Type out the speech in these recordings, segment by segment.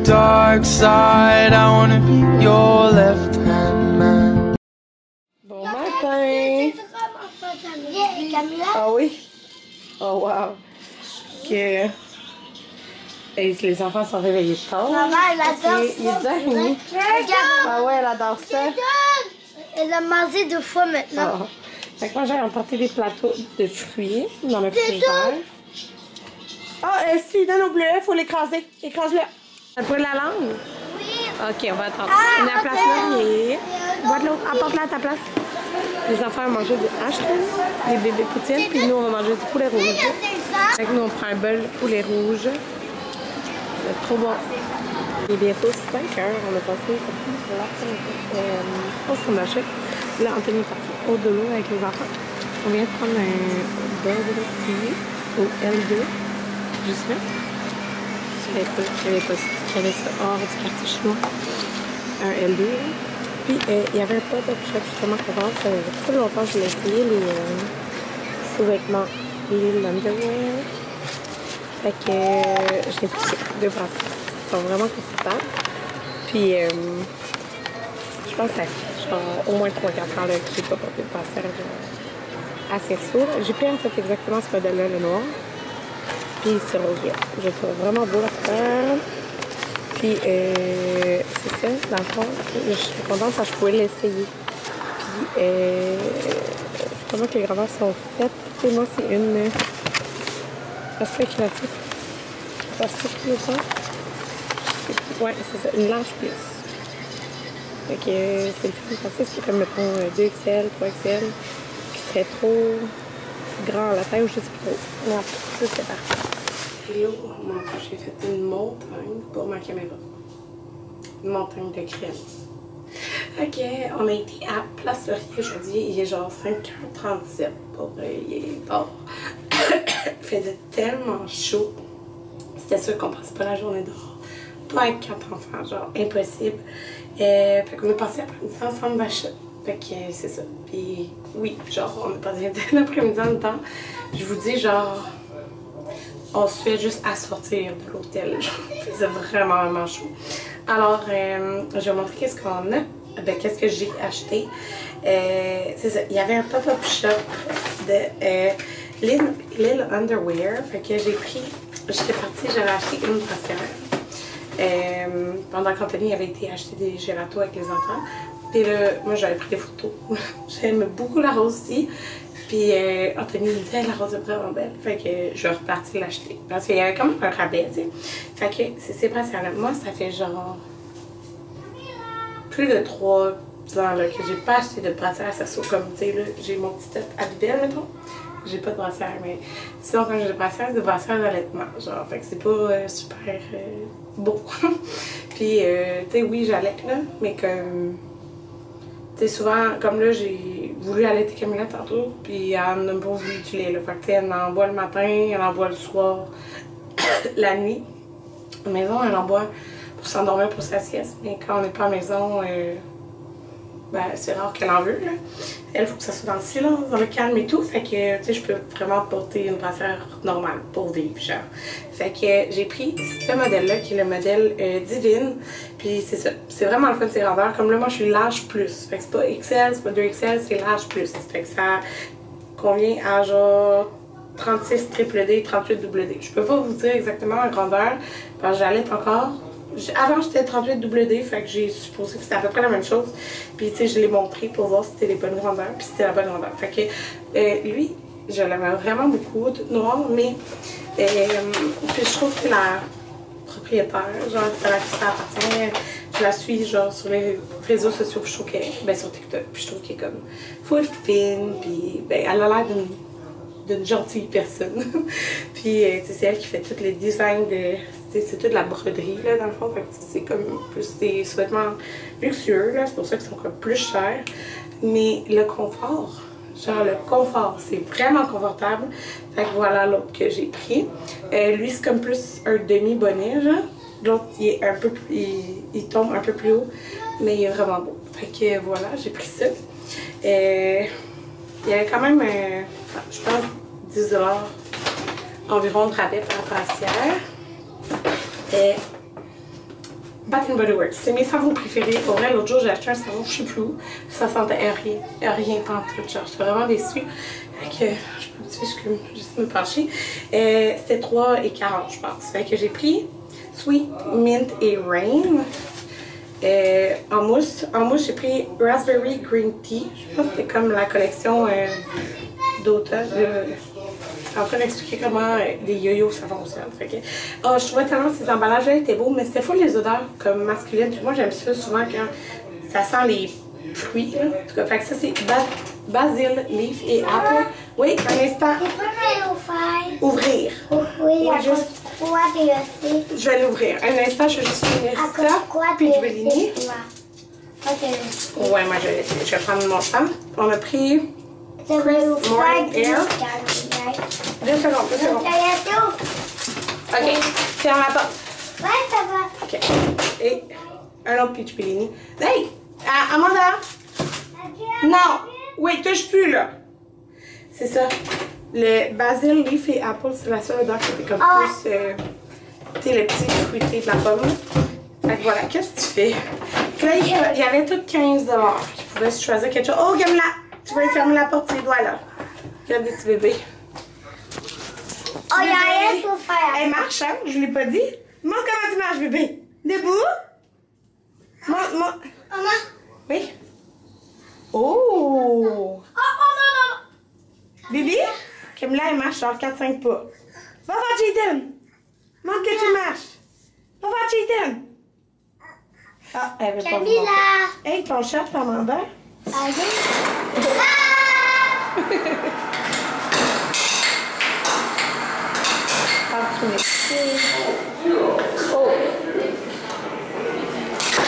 dark side. I wanna be your left hand man. Bon matin! Ah oui? Oh wow! Ok. Et les enfants sont réveillés tard. Maman, elle adore il est 10h30. Ah ouais, elle adore ça. Elle a mangé 2 fois maintenant. Oh. Fait que moi, j'ai emporté des plateaux de fruits dans ma frigidaire. Ah, si, donne au bleu, il faut l'écraser. Écrase-le. Ça brûle la langue? Oui. Ok, on va attendre. On a la place là. Bois de l'eau. Apporte-la à ta place. Les enfants vont manger du hash, des bébés poutines, puis nous, on va manger du poulet rouge. Fait que nous, on prend un bol de poulet rouge. C'est trop bon. Il est bientôt 5 heures. On a passé au son d'achat. Là, Anthony est parti au de l'eau avec les enfants. On vient de prendre un burger au L2. Juste là. Je savais pas qu'il y avait ça hors du quartier chinois. Un L2. Puis, il y avait un pop-up shop justement qu'on vend. Ça faisait trop longtemps que je l'ai essayé, les sous-vêtements, les underwear. Fait que je l'ai pris 2 bracelets. Ils sont vraiment confortables. Puis, je pense que ça fait genre au moins 3-4 ans là, que j'ai pas porté de bracelet assez sourd. J'ai pris en fait exactement ce modèle-là, le noir. Puis ce rose-là. Je le trouve vraiment beau la couleur. Puis c'est ça, dans le fond, je suis contente parce que je pouvais l'essayer. Puis comment que les grandeurs sont faites. Et moi, c'est une aspect créatif. Aspect créatif. Ouais, c'est ça, une large plus. Fait que c'est le fun parce que c'est comme mettons 2XL, 3XL, qui serait trop grand à la taille ou je sais pas trop. Mais en fait, ça c'est parfait. Et là, j'ai fait une montagne pour ma caméra. Une montagne de crème. Ok, on a été à Place Laurier aujourd'hui. Il est genre 5h37 pour il est tard. Il faisait tellement chaud. C'était sûr qu'on passait pas la journée dehors. Pas avec 4 enfants, genre impossible. Fait qu'on a passé l'après-midi ensemble d'achat. Fait que c'est ça. Puis oui, genre on a passé l'après-midi en dedans. Je vous dis genre, on se fait juste assortir de l'hôtel. Il faisait vraiment chaud. Alors, je vais vous montrer qu'est-ce qu'on a. Ben, qu'est-ce que j'ai acheté. C'est ça. Il y avait un pop-up shop de Lil Underwear. Fait que j'ai pris, j'étais partie, j'avais acheté une brassière. Pendant qu'Anthony avait été acheter des gelatos avec les enfants. Puis là, moi j'avais pris des photos. J'aime beaucoup la rose aussi. Puis Anthony me disait la rose est vraiment belle. Fait que je suis repartie l'acheter. Parce qu'il y avait quand même un rabais, tu sais. Fait que c'est ces brassières-là. Moi, ça fait genre plus de 3 ans là, que j'ai pas acheté de brassière. Ça soit comme, tu sais, là, j'ai mon petit tête Abibel, mettons. J'ai pas de brassière, mais sinon quand j'ai des brassières, c'est des brassières d'allaitement. Genre, fait que c'est pas super beau. Puis, tu sais, oui, j'allaite là, mais comme. Tu sais, souvent, comme là, j'ai voulu allaiter Camilla tantôt, puis elle n'a pas voulu du lait, là. Fait que, tu sais, elle en boit le matin, elle en boit le soir, la nuit. À la maison, elle en boit pour s'endormir pour sa sieste, mais quand on n'est pas à la maison, ben, c'est rare qu'elle en veut, là. Elle, il faut que ça soit dans le silence, dans le calme et tout. Fait que, tu sais, je peux vraiment porter une brassière normale pour vivre, genre. Fait que j'ai pris ce modèle-là, qui est le modèle Divine. Puis c'est ça. C'est vraiment le fun de ces grandeurs. Comme là, moi, je suis large plus. Fait que c'est pas XL, c'est pas 2XL, c'est large plus. Fait que ça convient à genre 36 triple D, 38 double D. Je peux pas vous dire exactement la grandeur, parce que j'allaite encore. Avant, j'étais 38 double D, fait que j'ai supposé que c'était à peu près la même chose. Puis, tu sais, je l'ai montré pour voir si c'était les bonnes grandeurs, puis c'était la bonne grandeur. Fait que lui, je l'aimais vraiment beaucoup, toute noire, mais puis je trouve que la propriétaire, genre, c'est à qui ça appartient, je la suis, genre, sur les réseaux sociaux, puis je trouve qu'elle, ben, sur TikTok, puis je trouve qu'elle est comme full fine, puis, ben, elle a l'air d'une gentille personne. Puis, c'est elle qui fait tous les designs de. C'est toute la broderie, là, dans le fond. Fait que c'est comme plus des vêtements luxueux, là. C'est pour ça qu'ils sont comme plus chers. Mais le confort, genre le confort, c'est vraiment confortable. Fait que voilà l'autre que j'ai pris. Lui, c'est comme plus un demi-bonnet, genre. L'autre, il est un peu plus. Il tombe un peu plus haut, mais il est vraiment beau. Fait que voilà, j'ai pris ça. Il y avait quand même, je pense, 10 $ environ de rabais par brassière. Bath & Body Works. C'est mes savons préférés. Pour vrai, l'autre jour, j'ai acheté un savon, je sais plus où. Ça sentait rien pantoute. Genre, j'étais vraiment déçue. Fait que, je peux juste me pencher. C'était 3,40 je pense. Fait que j'ai pris Sweet Mint et Rain. En mousse, j'ai pris Raspberry Green Tea. Je pense que c'était comme la collection d'automne. En train d'expliquer comment des yo-yo ça fonctionne. Fait que, je trouvais tellement que ces emballages-là étaient beaux, mais c'était full les odeurs comme masculines. Puis moi, j'aime ça souvent quand ça sent les fruits. Là. En tout cas, fait que ça, c'est basil, leaf et apple. Oui, un instant. Tu peux m'ouvrir? Ouvrir. Oui, à juste... cause quoi de Je vais l'ouvrir. Un instant, je vais juste finir ça. Puis je vais ligner. Ouais, moi, je vais prendre mon temps. On a pris... Morning Air. 2 secondes, 2 secondes. Ok, ferme la porte. Ouais, ça va. Ok. Et un autre peach bellini. Hey! Amanda! Non! Oui, touche plus, là. C'est ça. Le basil, leaf et apple, c'est la seule odeur qui était comme plus... tu sais, le petit fruité de la pomme. Fait que voilà, qu'est-ce que tu fais? Puis là, il y avait tout 15 $. Tu pouvais choisir quelque chose. Oh, Gamla! Tu vas fermer la porte, tu les doigts, là. Regarde des petits bébés. Oh, il y a rien pour faire. Elle marche, hein? Je ne l'ai pas dit. Montre comment tu marches, bébé. Debout. Montre, montre. Maman. Oui. Oh! Oh, non. Bébé? Comme là, elle marche genre 4-5 pas. Va voir Jaden. Montre que tu marches. Va voir Jaden. Ah, elle veut pas vous Camilla. montrer. Hey, ton chat, Amanda. Allez.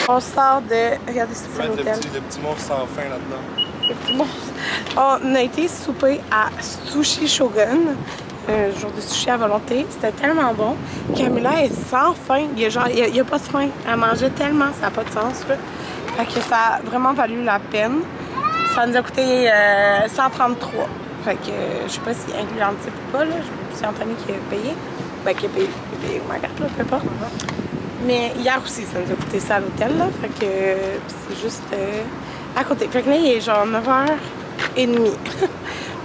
On sort de... Regardez, c'est l'hôtel. Le petit monstre sans fin là-dedans. Le petit monstre. On a été souper à Sushi Shogun. Un jour de sushi à volonté. C'était tellement bon. Camilla est sans faim. Il y a pas de faim. Elle mangeait tellement, ça n'a pas de sens. Là. Fait que ça a vraiment valu la peine. Ça nous a coûté 133. Fait que je sais pas si inclut un petit peu pas. Là. C'est Anthony qui a payé. Ben, qui a payé ma carte, là, peu importe. Mais hier aussi, ça nous a coûté ça à l'hôtel. Là. Fait que c'est juste à côté. Fait que là, il est genre 9h30.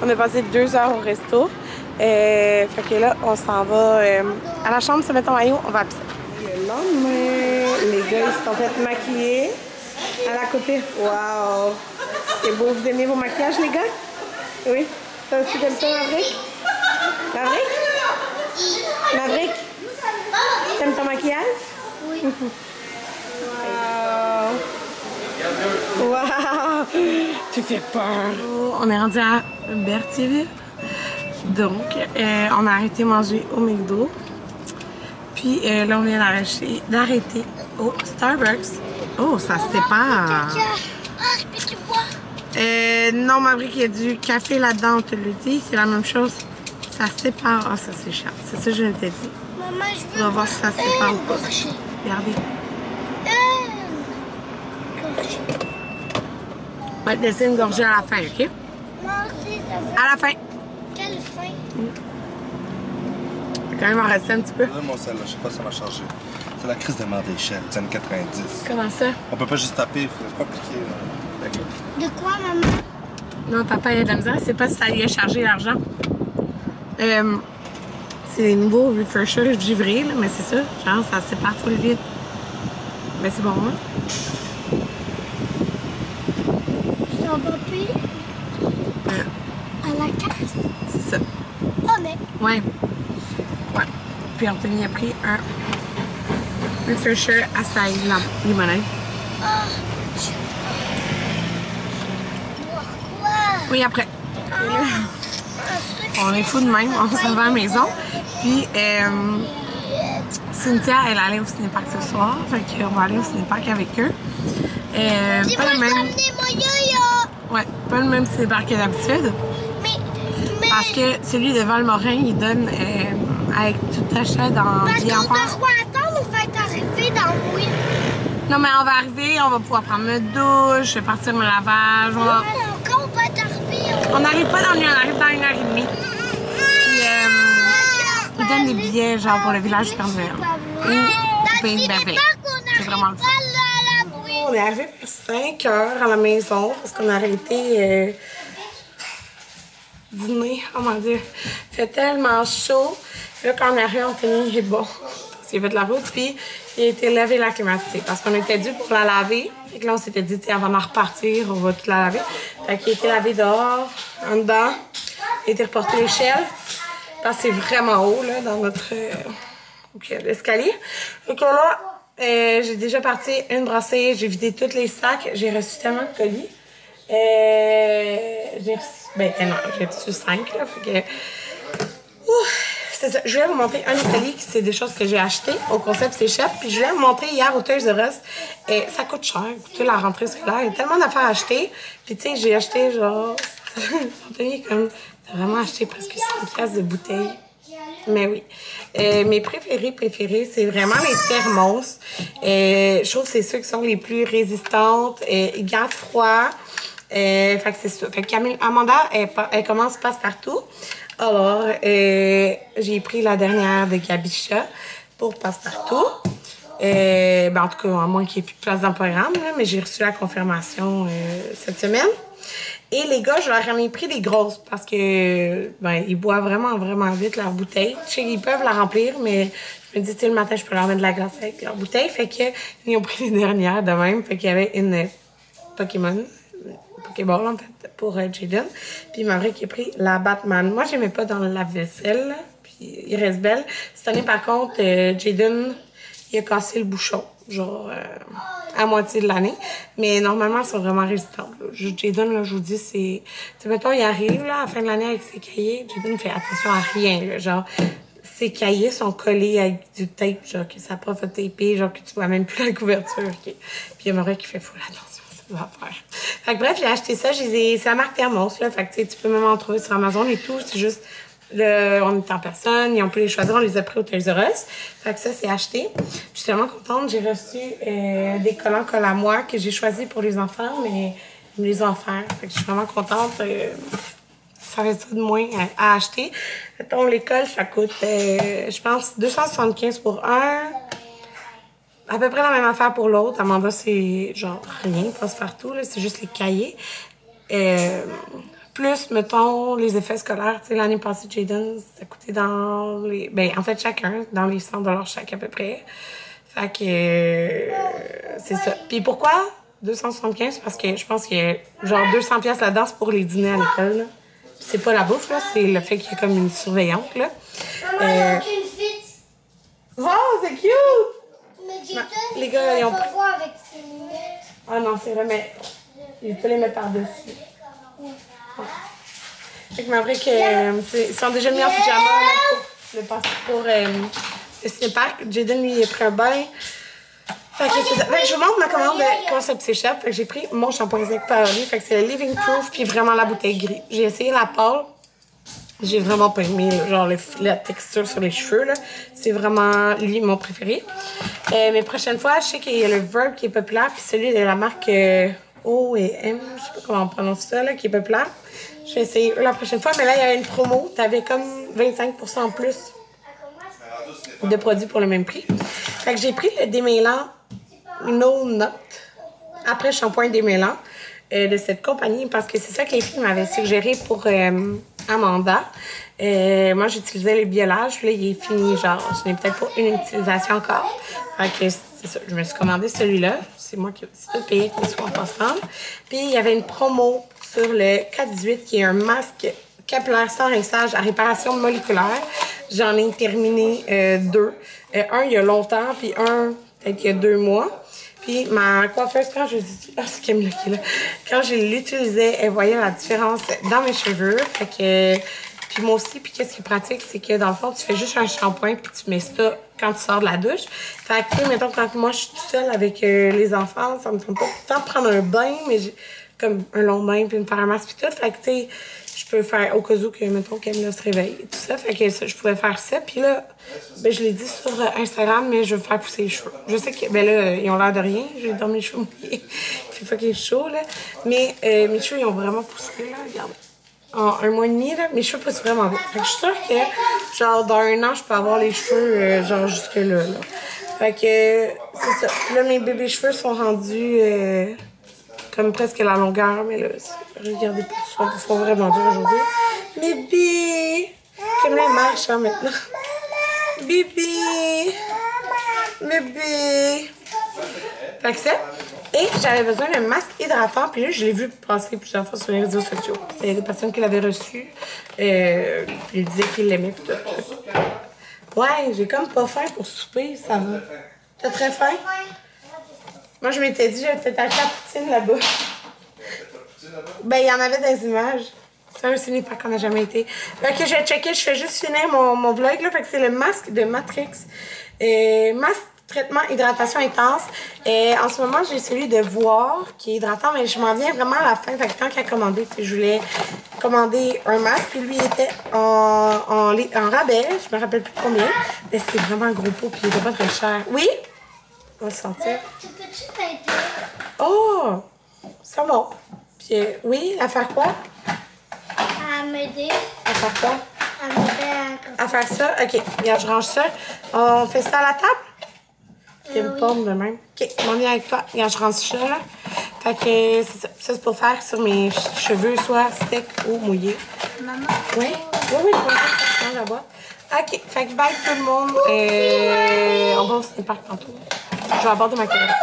On a passé 2 heures au resto. Fait que là, on s'en va à la chambre, se mettre en maillot, on va à piscine. Le lendemain, les gars, ils se sont fait maquiller à la copine. Waouh! C'est beau, vous aimez vos maquillages, les gars? Oui? Toi aussi, t'aimes ça, Maverick? Maverick? T'aimes ton maquillage? Oui. Waouh! Waouh! Tu fais peur! On est rendu à Berthierville. Donc, on a arrêté de manger au McDo. Puis là, on vient d'arrêter au Starbucks. Oh, ça se sépare. Peux-tu boire? Non, Maverick, il y a du café là-dedans, on te le dit. C'est la même chose. Ça se sépare. Ah, ça, c'est cher. C'est ça que je t'ai dit. Maman, je veux. On va voir si ça se sépare ou pas. Regardez. On va te laisser une gorgée à la fin, OK? Moi aussi, ça veut. À la fin. Quelle fin? Quand même en rester un petit peu. Là, mon celle-là, je sais pas si ça va changer. C'est la crise de merde d'échelle, des années 90. Comment ça? On peut pas juste taper, il faut pas cliquer. De quoi, maman? Non, papa, il a de la misère. C'est pas si ça lui a chargé l'argent. C'est les nouveaux refreshers givrés, là, mais c'est ça. Genre, ça se sépare full vite. Mais c'est bon, hein? Je t'en vas plus à la caisse. C'est ça. Oh, mais. Ouais. Ouais. Puis Anthony a pris un refresher à sa limonade. Pourquoi? Oui, après. On est fous de même, on s'en va à la maison. Puis, Cynthia, elle allait au cinépark ce soir. Fait qu'on va aller au cinépark avec eux. Pas le même. Ouais, pas le même cinépark que d'habitude. Mais. Parce que celui de Valmorin, il donne avec tout achat dans Parce vie qu'on enfant. doit attendre, on va être arrivé dans le oui. Non, mais on va arriver, on va pouvoir prendre notre douche, partir le lavage. Quand on va être arrivé, On n'arrive pas dans le nuit, on arrive dans 1h30. Puis, ils donnent des billets, genre, pour le village du Père Noël. Ou payer une merveille. Dans le cinépark, on c'est vraiment le fun. On est arrivé vers 5 heures à la maison parce qu'on a arrêté dîner. Oh mon Dieu, il fait tellement chaud. Là, quand on est arrivé, Anthony est bon. Il a fait de la route, puis il a été lavé la climatisée parce qu'on était dû pour la laver. Et là, on s'était dit, avant de repartir, on va tout la laver. Fait qu'il a été lavé dehors, en dedans. Il a été reporté à l'échelle parce que c'est vraiment haut, là, dans notre escalier. Donc là, j'ai déjà parti une brassée, j'ai vidé tous les sacs, j'ai reçu tellement de colis. J'ai reçu 5, là, fait que... c'est ça. Je voulais vous montrer un Italie qui c'est des choses que j'ai achetées au Concept C'est Chef. Puis je voulais vous montrer hier au Toys R Us. Et ça coûte cher. Écoutez, la rentrée scolaire, il y a tellement d'affaires à acheter. Puis tu sais, j'ai acheté genre... Anthony, comme... T'as vraiment acheté presque 100$ de bouteilles. Mais oui. Mes préférés, c'est vraiment les thermos. Je trouve que c'est ceux qui sont les plus résistantes. Ils gardent froid. Fait que c'est ça. Fait que Amanda, elle commence passe-partout. Alors, j'ai pris la dernière de Gabicha pour passe-partout. En tout cas, à moins qu'il n'y ait plus de place dans le programme, là, mais j'ai reçu la confirmation cette semaine. Et les gars, je leur en ai pris des grosses parce que ils boivent vraiment, vraiment vite leur bouteille. Je sais qu'ils peuvent la remplir, mais je me dis, le matin, je peux leur mettre de la glace avec leur bouteille. Fait qu'ils ont pris les dernières de même. Fait qu'il y avait une Pokéball, en fait, pour Jaden. Puis Maverick a pris la Batman. Moi, j'aimais pas dans le lave-vaisselle, puis il reste belle. Cette année, par contre, Jaden, il a cassé le bouchon, genre à moitié de l'année. Mais normalement, elles sont vraiment résistantes. Jaden, là, je vous dis, c'est... Tu sais, mettons, il arrive, là, à la fin de l'année avec ses cahiers. Jaden fait attention à rien, là, genre... Ses cahiers sont collés avec du tape, genre, que sa prof a tapé, genre, que tu vois même plus la couverture. Okay. Puis il y a Maverick qui fait full attention. Fait que bref, j'ai acheté ça. C'est la marque Thermos, là. Fait que tu peux même en trouver sur Amazon et tout. C'est juste, on est en personne, et on peut les choisir. On les a pris au Toys R Us. Fait que ça, c'est acheté. Je suis tellement contente. J'ai reçu des collants colle à moi que j'ai choisis pour les enfants, mais ils me les ont offerts. Fait que je suis vraiment contente. Ça reste de moins à acheter. Mettons, l'école, ça coûte, je pense, 275 pour un. À peu près la même affaire pour l'autre. Amanda, c'est genre rien, passe-partout, là. C'est juste les cahiers. Plus, mettons, les effets scolaires. Tu sais, l'année passée, Jaden, ça coûtait dans les... en fait, chacun, dans les 100$ chaque à peu près. Fait que... c'est ça. Puis pourquoi 275? Parce que je pense qu'il y a genre 200$ là-dedans, c'est pour les dîners à l'école, là. C'est pas la bouffe, là. C'est le fait qu'il y a comme une surveillante, là. Maman, il y a aucune fit. Oh, c'est cute! Mais Jaden, les gars, ils ont pas voir avec ses lunettes. Ah non, c'est vrai, mais il peut les mettre par-dessus. Ouais. Fait que Maverick, ils sont déjà mis en pyjama là, pour le cinépark. Jaden, lui, il a pris un bain. Fait que c'est ça. Fait que je vous montre ma commande de Concept C'est Chef. Fait que j'ai pris mon shampoing zinc Paoli. Fait que c'est le Living Proof, puis vraiment la bouteille gris. J'ai essayé la pâle. J'ai vraiment pas aimé, genre, la texture sur les cheveux, là. C'est vraiment, lui, mon préféré. Mais prochaine fois, je sais qu'il y a le Verb qui est populaire, puis celui de la marque O et M, je sais pas comment on prononce ça, là, qui est populaire. Je vais essayer la prochaine fois, mais là, il y avait une promo. T'avais comme 25% en plus de produits pour le même prix. Fait que j'ai pris le démêlant No Note, après shampoing démêlant, de cette compagnie, parce que c'est ça que les filles m'avaient suggéré pour Amanda. Moi, j'utilisais le biolage. Là, il est fini, genre, je n'ai peut-être pas une utilisation encore. Fait que c'est ça, je me suis commandé celui-là. C'est moi qui ai tout payé qu'il soit en passant. Puis, il y avait une promo sur le K18 qui est un masque capillaire sans rinçage à réparation moléculaire. J'en ai terminé 2. Un, il y a longtemps, puis un, peut-être il y a 2 mois. Puis ma coiffeuse, quand je dis... Ah, c'est Camilla qui est là. Quand je l'utilisais, elle voyait la différence dans mes cheveux. Fait que... Puis moi aussi, puis qu'est-ce qui est pratique, c'est que dans le fond, tu fais juste un shampoing puis tu mets ça quand tu sors de la douche. Fait que, mettons, quand moi, je suis toute seule avec les enfants, ça me fait pas tout le temps prendre un bain, mais j'ai comme un long bain puis une faire un masque puis tout. Fait que, tu sais, je peux faire au cas où que, mettons, qu'elle se réveille et tout ça. Fait que ça, je pouvais faire ça. Puis là, ben, je l'ai dit sur Instagram, mais je veux faire pousser les cheveux. Je sais que, ben là, ils ont l'air de rien. J'ai dans mes cheveux mouillés. Il fait fucking chaud, là. Mais mes cheveux, ils ont vraiment poussé, là. Regardez. En 1 mois et demi, là, mes cheveux poussent vraiment vite. Fait que je suis sûre que, genre, dans 1 an, je peux avoir les cheveux, genre, jusque-là, là. Fait que c'est ça. Là, mes bébés cheveux sont rendus comme presque la longueur, mais là, regardez pour ça, il faut vraiment dire aujourd'hui. Bébé! Comme là, elle marche hein, maintenant. Bébé! Bébé! Fait que ça. Et j'avais besoin d'un masque hydratant, puis là, je l'ai vu passer plusieurs fois sur les réseaux sociaux. C'était des personnes qui l'avaient reçu. Ils disaient qu'ils l'aimaient, tout. Ouais, j'ai comme pas faim pour souper, ça va. T'as très faim? Moi, je m'étais dit, j'avais peut-être acheté la poutine là-bas. Ben, il y en avait des images. C'est un ciné-pack qu'on n'a jamais été. Fait que je vais checker, je fais juste finir mon vlog, là. Fait que c'est le masque de Matrix. Masque traitement hydratation intense. En ce moment, j'ai celui de Voir qui est hydratant, mais je m'en viens vraiment à la fin. Fait que tant qu'à commander, je voulais commander un masque. Puis lui, il était en rabais. Je me rappelle plus combien. Mais c'est vraiment un gros pot, puis il était pas très cher. Oui? On va le sentir. Tu peux-tu t'aider? Oh! Ça va. Puis oui, à faire quoi? À m'aider. À faire quoi? À m'aider À faire ça? Ok, regarde, je range ça. On fait ça à la table? Il y a une pomme de même. Ok, on vient avec toi. Regarde, je range ça là. Fait que c'est ça. Ça, c'est pour faire sur mes cheveux, soit secs ou mouillés. Maman? Oui? Oui, je mange la boîte. Ok, fait que bye tout le monde. On va au ciné-parc tantôt. Je vais aborder ma caméra.